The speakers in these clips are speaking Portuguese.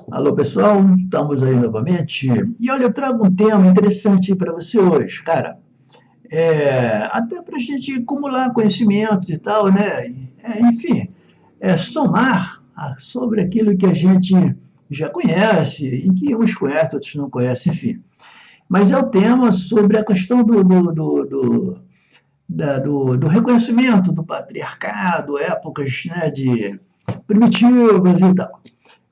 Alô, pessoal, estamos aí novamente. E olha, eu trago um tema interessante para você hoje, cara. Até para a gente acumular conhecimentos e tal, né? Enfim, somar sobre aquilo que a gente já conhece, e que uns conhecem, outros não conhecem, enfim. Mas é o tema sobre a questão do reconhecimento do patriarcado, épocas, né, de primitivas e tal.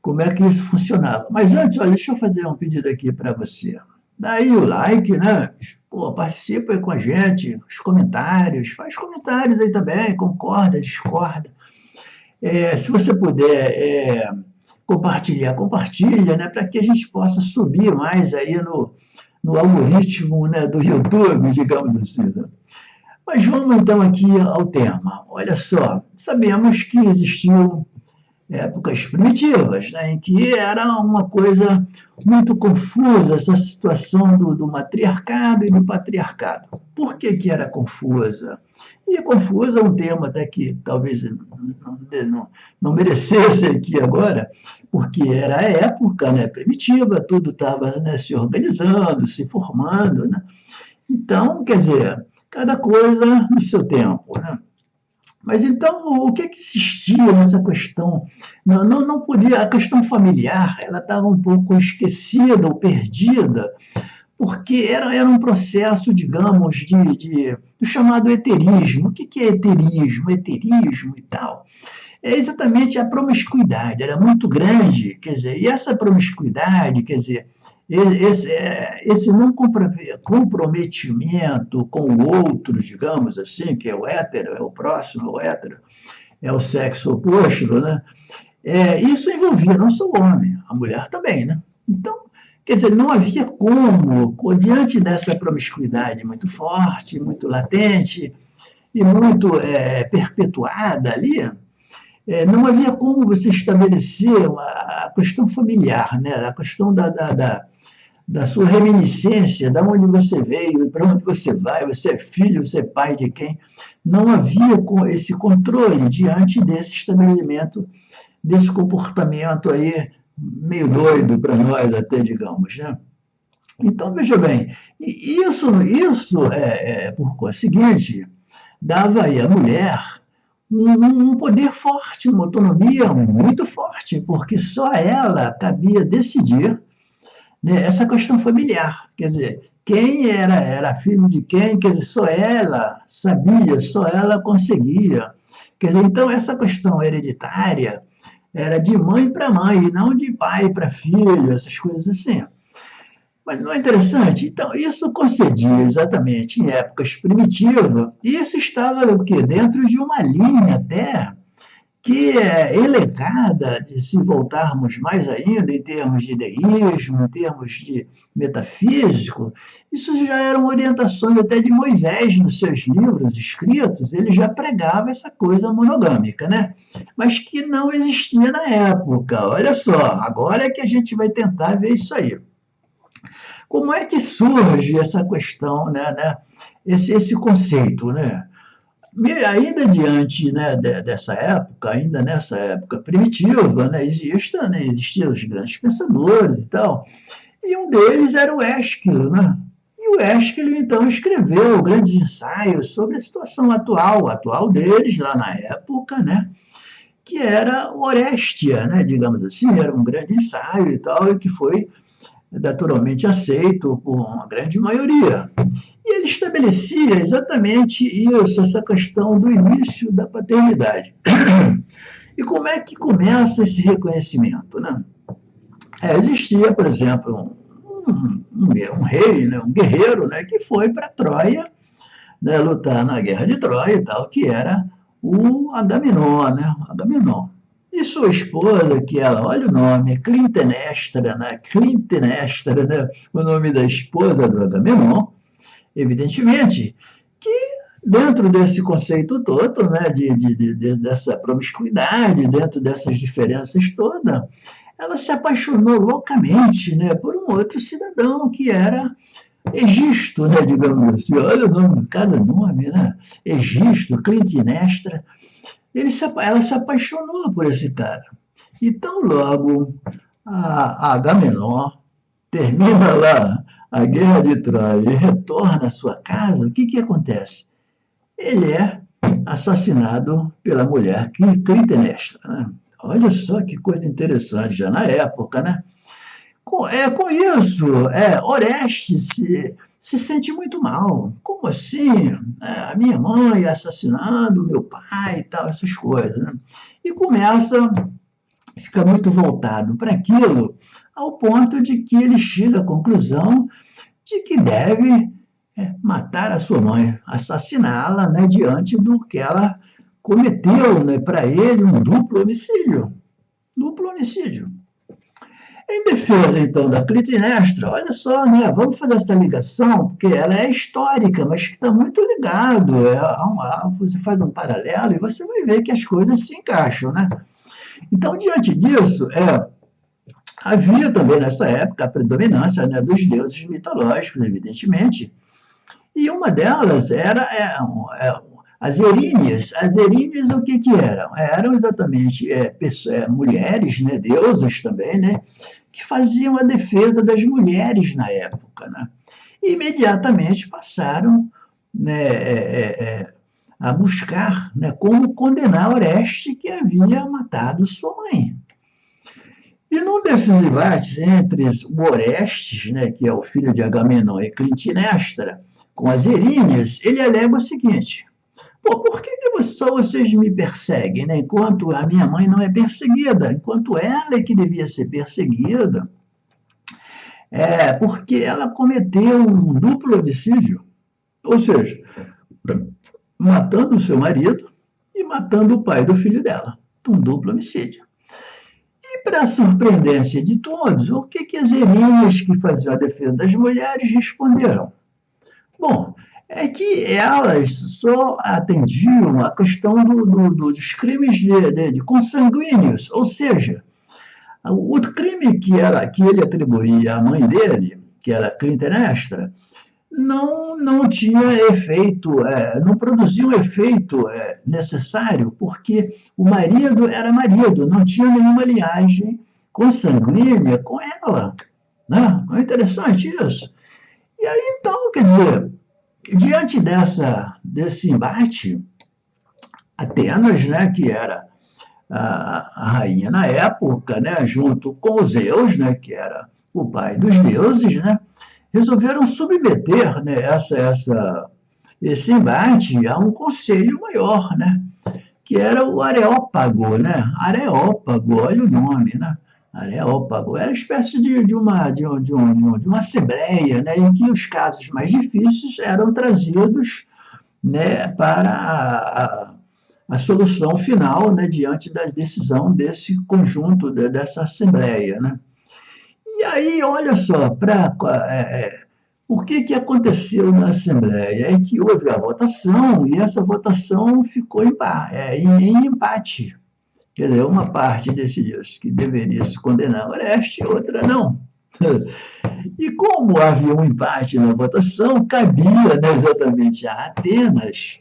Como é que isso funcionava. Mas antes, olha, deixa eu fazer um pedido aqui para você. Dá aí o like, né? Pô, participa aí com a gente, os comentários, faz comentários aí também, concorda, discorda. Se você puder compartilhar, compartilha, né? Para que a gente possa subir mais aí no algoritmo, né, do YouTube, digamos assim. Né? Mas vamos então aqui ao tema. Olha só, sabemos que existiam épocas primitivas, né, em que era uma coisa muito confusa essa situação do matriarcado e do patriarcado. Por que era confusa? E confusa é um termo até que talvez não merecesse aqui agora, porque era a época, né, primitiva, tudo estava, né, se organizando, se formando. Né? Então, quer dizer, cada coisa no seu tempo. Né? Mas então, o que existia nessa questão? Não podia, a questão familiar, ela estava um pouco esquecida ou perdida, porque era um processo, digamos, do chamado heterismo. O que é heterismo? Heterismo e tal. É exatamente a promiscuidade, era muito grande, quer dizer, e essa promiscuidade, quer dizer, esse não comprometimento com o outro, digamos assim, que é o hétero, é o próximo, o hétero, é o sexo oposto, né? Isso envolvia não só o homem, a mulher também, né? Então, quer dizer, não havia como, diante dessa promiscuidade muito forte, muito latente e muito perpetuada ali, não havia como você estabelecer a questão familiar, né? A questão da sua reminiscência, de onde você veio, para onde você vai, você é filho, você é pai de quem. Não havia esse controle diante desse estabelecimento, desse comportamento aí meio doido para nós até, digamos, né? Então, veja bem, isso por conseguinte, dava aí à mulher um poder forte, uma autonomia muito forte, porque só a ela cabia decidir, né, essa questão familiar. Quer dizer, quem era filho de quem, quer dizer, só ela sabia, só ela conseguia. Quer dizer, então essa questão hereditária era de mãe para mãe, e não de pai para filho, essas coisas assim. Mas não é interessante? Então, isso concedia exatamente em épocas primitivas, e isso estava o quê? Dentro de uma linha até que é elegada, de se voltarmos mais ainda em termos de deísmo, em termos de metafísico, isso já eram orientações até de Moisés nos seus livros escritos, ele já pregava essa coisa monogâmica, né? Mas que não existia na época. Olha só, agora é que a gente vai tentar ver isso aí. Como é que surge essa questão, né, esse conceito, né? Ainda diante, né, dessa época, ainda nessa época primitiva, né, existiam os grandes pensadores e tal, e um deles era o Ésquilo, né? E o Ésquilo, então, escreveu grandes ensaios sobre a situação atual deles, lá na época, né? Que era o Orestia, né, digamos assim, era um grande ensaio e tal, e que foi naturalmente aceito por uma grande maioria. E ele estabelecia exatamente isso, essa questão do início da paternidade. E como é que começa esse reconhecimento? Né? Existia, por exemplo, um rei, né, um guerreiro, né, que foi para Troia, né, lutar na guerra de Troia e tal, que era o Agamenon, né? Agamenon. E sua esposa, que ela, olha o nome, Clitemnestra, né? Clitemnestra, né? O nome da esposa do Agamenon, evidentemente, que dentro desse conceito todo, né, dessa promiscuidade, dentro dessas diferenças todas, ela se apaixonou loucamente, né, por um outro cidadão que era Egisto, né, digamos assim. Olha o nome de cada nome, né? Egisto, Clitemnestra. ela se apaixonou por esse cara. Então, logo, a Agamenon termina lá a guerra de Troia e retorna à sua casa, o que acontece? Ele é assassinado pela mulher Clitemnestra. Né? Olha só que coisa interessante, já na época, né? Com isso, Orestes se sente muito mal. Como assim? A minha mãe assassinando o meu pai e tal, essas coisas. Né? E começa a ficar muito voltado para aquilo, ao ponto de que ele chega à conclusão de que deve matar a sua mãe, assassiná-la, né, diante do que ela cometeu, né, para ele um duplo homicídio. Duplo homicídio. Em defesa, então, da Clitemnestra, olha só, né, vamos fazer essa ligação, porque ela é histórica, mas que está muito ligado. Você faz um paralelo e você vai ver que as coisas se encaixam. Né? Então, diante disso, havia também nessa época a predominância, né, dos deuses mitológicos, evidentemente, e uma delas era as Eríneas. As Eríneas, o que eram? Eram exatamente mulheres, né, deusas também, né, que faziam a defesa das mulheres na época. Né? E imediatamente passaram, né, a buscar, né, como condenar Oreste, que havia matado sua mãe. E num desses debates entre o Orestes, né, que é o filho de Agamenon, e Clitemnestra, com as Eríneas, ele alega o seguinte: por que só vocês me perseguem, né, enquanto a minha mãe não é perseguida, enquanto ela é que devia ser perseguida? Porque ela cometeu um duplo homicídio, ou seja, matando o seu marido e matando o pai do filho dela. Um duplo homicídio. E, para a surpreendência de todos, o que as Eríneas, que faziam a defesa das mulheres, responderam? Bom, é que elas só atendiam a questão dos crimes de consanguíneos, ou seja, o crime que ele atribuía à mãe dele, que era Clitemnestra, não tinha efeito, não produzia o efeito necessário, porque o marido era marido, não tinha nenhuma linhagem consanguínea com ela. Né? É interessante isso. E aí, então, quer dizer, diante desse embate, Atenas, né, que era a rainha na época, né, junto com Zeus, né, que era o pai dos deuses, né, resolveram submeter, né, esse embate a um conselho maior, né, que era o Areópago, né? Areópago, olha o nome, né? Areópago era uma espécie de uma assembleia, né, em que os casos mais difíceis eram trazidos, né, para a solução final, né, diante da decisão desse conjunto, dessa assembleia. Né? E aí, olha só, o que aconteceu na Assembleia? É que houve a votação e essa votação ficou em empate. Quer dizer, uma parte decidiu que deveria se condenar Oreste, outra não. E como havia um empate na votação, cabia, né, exatamente a Atenas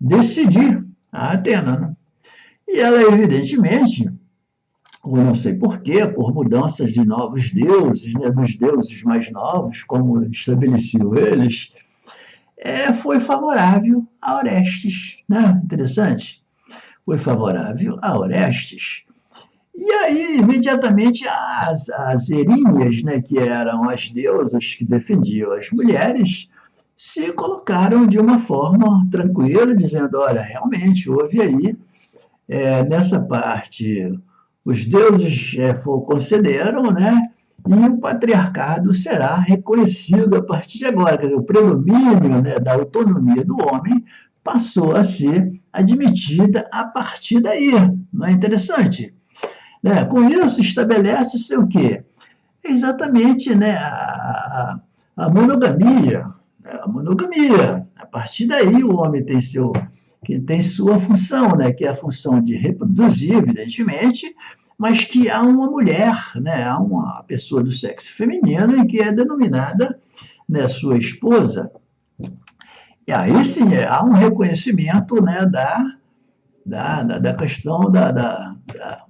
decidir, a Atena. Né? E ela, evidentemente, ou não sei porquê, por mudanças de novos deuses, né, dos deuses mais novos, como estabeleciam eles, foi favorável a Orestes. Né? Interessante. Foi favorável a Orestes. E aí, imediatamente, as Eríneas, né, que eram as deusas que defendiam as mulheres, se colocaram de uma forma tranquila, dizendo, olha, realmente, houve aí, nessa parte, os deuses concederam, né, e o patriarcado será reconhecido a partir de agora. Quer dizer, o predomínio, né, da autonomia do homem passou a ser admitida a partir daí. Não é interessante? Né? Com isso, estabelece-se o quê? Exatamente, né, a monogamia. A monogamia. A partir daí, o homem tem sua função, né, que é a função de reproduzir, evidentemente, mas que há uma mulher, né, há uma pessoa do sexo feminino e que é denominada, né, sua esposa. E aí sim, há um reconhecimento, né, da questão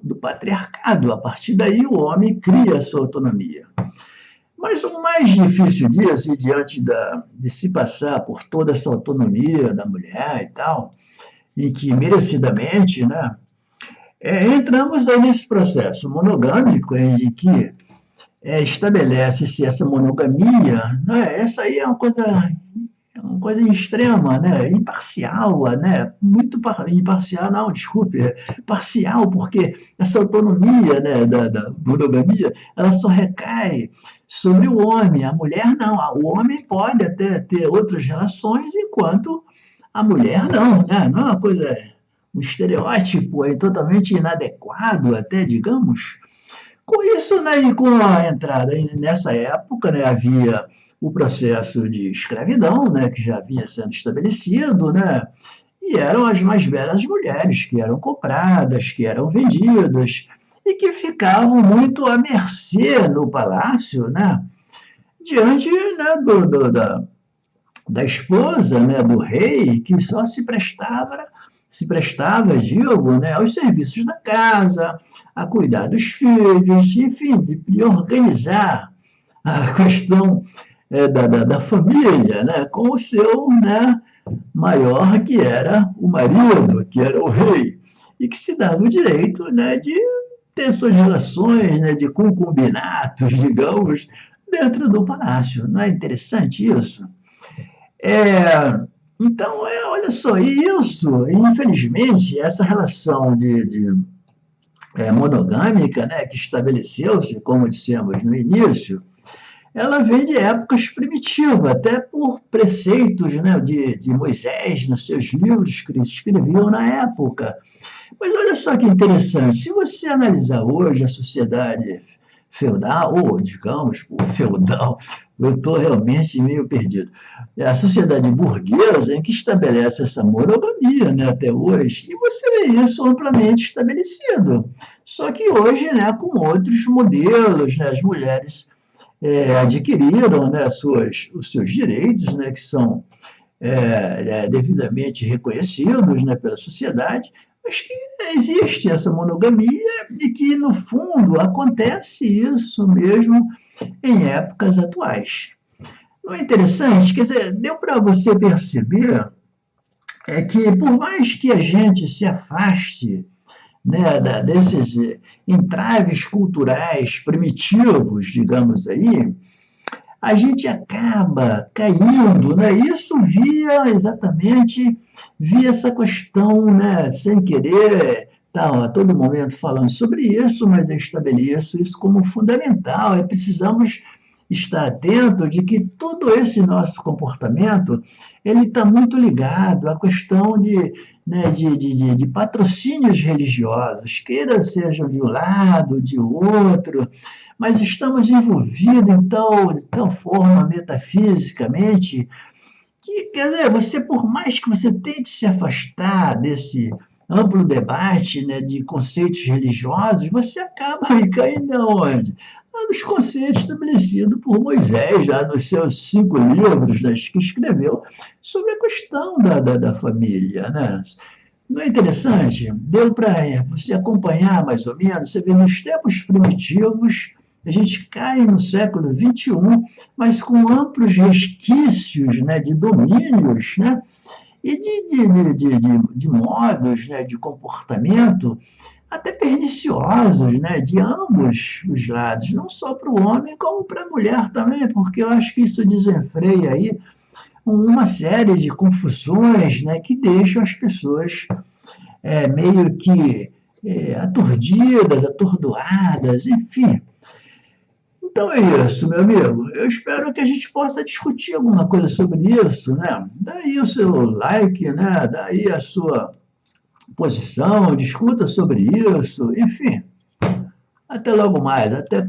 do patriarcado. A partir daí, o homem cria a sua autonomia. Mas o mais difícil disso, e diante de se passar por toda essa autonomia da mulher e tal, e que merecidamente, né, entramos aí nesse processo monogâmico em que estabelece-se essa monogamia, né, essa aí é uma coisa extrema, né, imparcial, né, muito imparcial, não, desculpe, parcial, porque essa autonomia, né, da monogamia, ela só recai sobre o homem, a mulher não, o homem pode até ter outras relações, enquanto a mulher não, né, não é uma coisa, um estereótipo totalmente inadequado até, digamos. Com isso, né, e com a entrada nessa época, né, havia o processo de escravidão, né, que já vinha sendo estabelecido, né, e eram as mais belas mulheres que eram compradas, que eram vendidas e que ficavam muito à mercê no palácio, né, diante, né, da esposa, né, do rei, que só se prestava, digo, né, aos serviços da casa, a cuidar dos filhos, enfim, de organizar a questão da família, né, com o seu, né, maior, que era o marido, que era o rei, e que se dava o direito, né, de ter suas relações, né, de concubinatos, digamos, dentro do palácio. Não é interessante isso? É, então, olha só, isso, infelizmente, essa relação monogâmica, né, que estabeleceu-se, como dissemos no início, ela vem de épocas primitivas, até por preceitos, né, de Moisés, nos seus livros que ele escreveu na época. Mas olha só que interessante, se você analisar hoje a sociedade feudal, ou digamos, feudal, eu estou realmente meio perdido. É a sociedade burguesa em que estabelece essa monogamia, né, até hoje, e você vê isso amplamente estabelecido. Só que hoje, né, com outros modelos, né, as mulheres adquiriram, né, os seus direitos, né, que são devidamente reconhecidos, né, pela sociedade, mas que existe essa monogamia e que, no fundo, acontece isso mesmo em épocas atuais. Não é interessante? Quer dizer, deu para você perceber que, por mais que a gente se afaste, né, desses entraves culturais primitivos, digamos aí, a gente acaba caindo, né? Isso via essa questão, né, sem querer, tá, a todo momento falando sobre isso, mas eu estabeleço isso como fundamental. Precisamos estar atentos de que todo esse nosso comportamento ele está muito ligado à questão né, de patrocínios religiosos, queira sejam de um lado, de outro, mas estamos envolvidos de tal forma metafisicamente que, quer dizer, você, por mais que você tente se afastar desse amplo debate, né, de conceitos religiosos, você acaba caindo aonde? Nos conceitos estabelecidos por Moisés, já nos seus 5 livros, né, que escreveu sobre a questão da família, né? Não é interessante? Deu para você acompanhar mais ou menos, você vê nos tempos primitivos, a gente cai no século XXI, mas com amplos resquícios, né, de domínios, né, e de modos, né, de comportamento até perniciosos, né, de ambos os lados, não só para o homem, como para a mulher também, porque eu acho que isso desenfreia aí uma série de confusões, né, que deixam as pessoas meio que aturdidas, atordoadas, enfim. Então é isso, meu amigo. Eu espero que a gente possa discutir alguma coisa sobre isso, né? Daí o seu like, né? Daí a sua posição, discuta sobre isso, enfim. Até logo mais, até